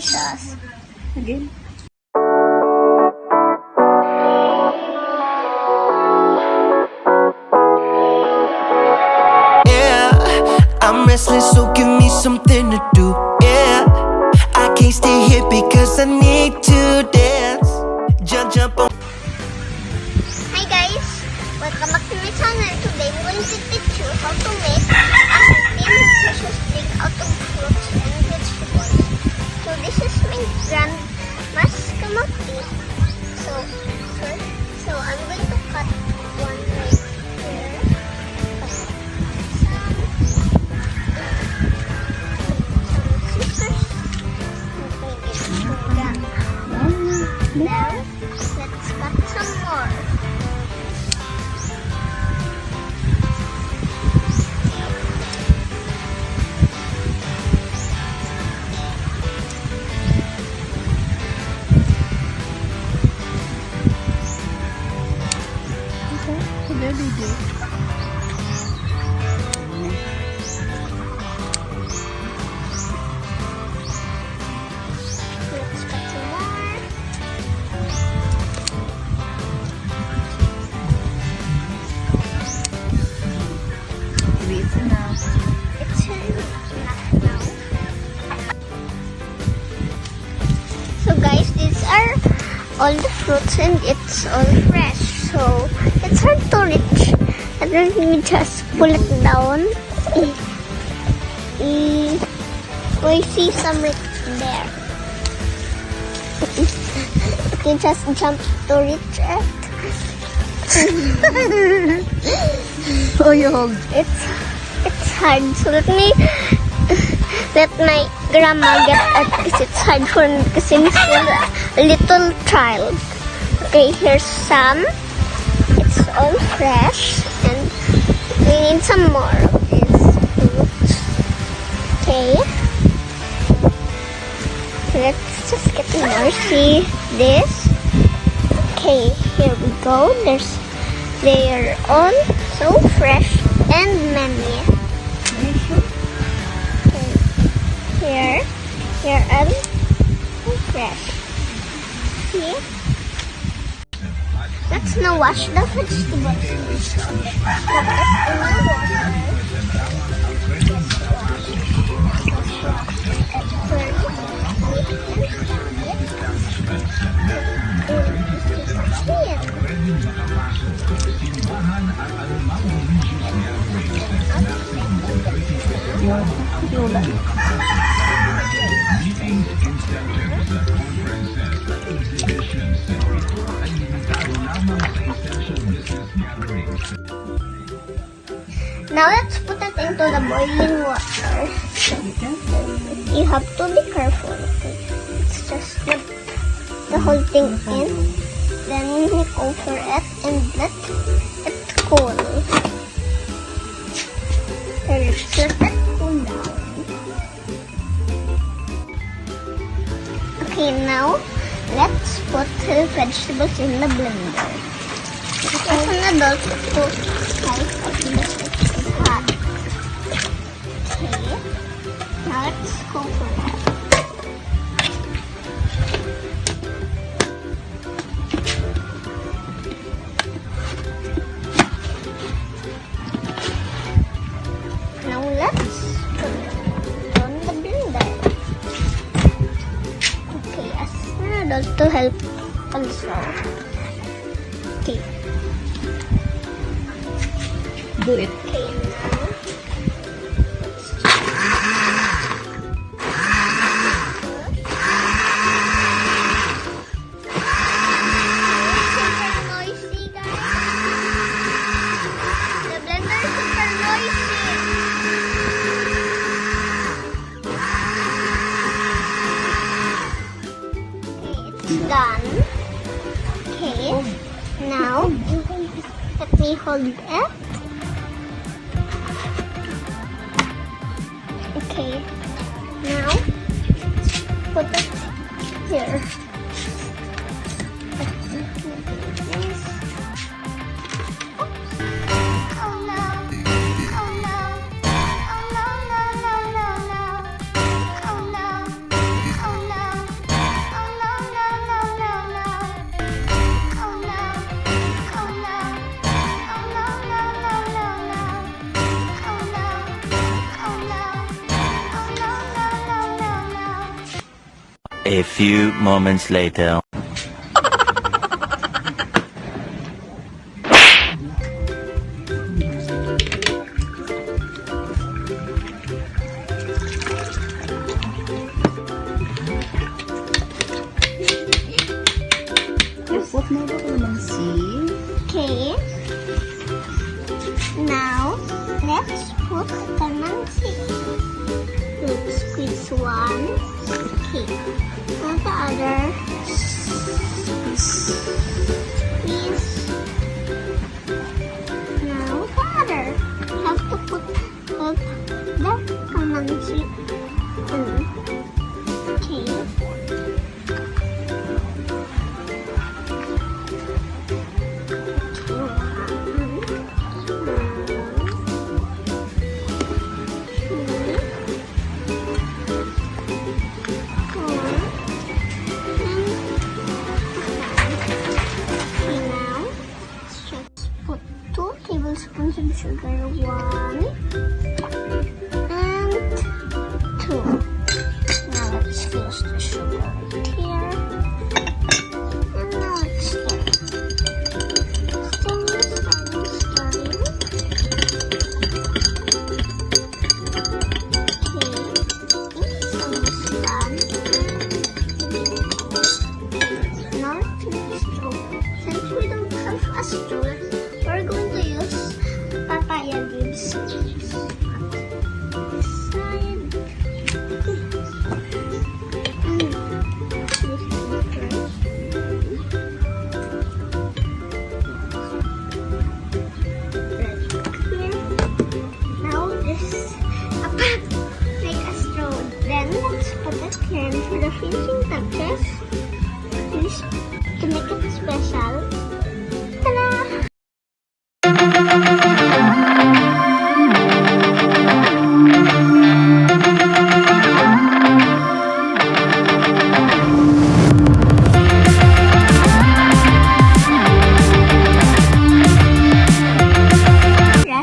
sauce. Again? Yeah, I'm restless, so give me something to do. Yeah, I can't stay here because I need to dance. Jump on. Hi guys! Welcome back to my channel. Today I'm going to teach you how to make a healthy and nutritious drink out of fruits and vegetables. So this is my grandma's kamote. So I'm going to cut one right here. Cut some scissors. Now let's cut some more. Let's cut some more. It's enough. It's enough now. So guys, these are all the fruits and it's all fresh. So it's hard to reach. And then we just pull it down. We see some right there. You just jump to reach it. Oh, you hold. It's hard. So let my grandma get it because it's hard for me because I'm still a little child. Okay, here's some. It's all fresh and we need some more of these fruits. Okay. Let's just get more. See this? Okay, here we go. They're all so fresh and many. Okay. Here are so fresh. See? Let's now wash the vegetables. Now let's put it into the boiling water. You have to be careful. Okay? Let's just put the whole thing in. Then we cover it and let it cool. Okay, let's let it cool down. Okay, now let's put the vegetables in the blender. As an adult, to type of this is hot. Okay, now let's go for it. Now let's put it on the blender. Okay, as an adult to help also. Okay. Do it. Okay, now super noisy, guys. The blender is super noisy. Okay, it's done. Okay, now let me hold it. Okay, now put it here. Oh no! Oh no! Oh no! No! No! No! No! Oh no! Oh no! A few moments later. Put mo ba kalamansi? Okay. Now, let's put calamansi. Let's squeeze one. Okay. Now the other. Squeeze. Now the other. You have to put the calamansi in. Okay. Tablespoons of sugar, 1 and 2. Now let's fuse the sugar right here. And now let's stir. Stirring. Okay, it's almost done. Now let's straw. Since we don't have a straw, we're going to use papaya leaves. Now this make a straw. Then let's put it here for the finishing touches. To make it special. Ta-da!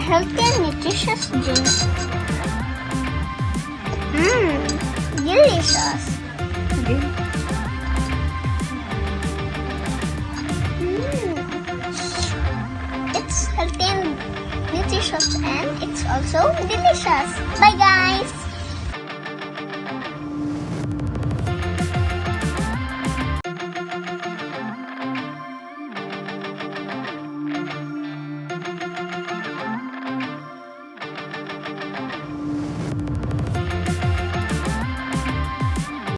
Healthy and nutritious drink. Delicious. Okay. It's healthy and nutritious and it's also delicious. Bye guys!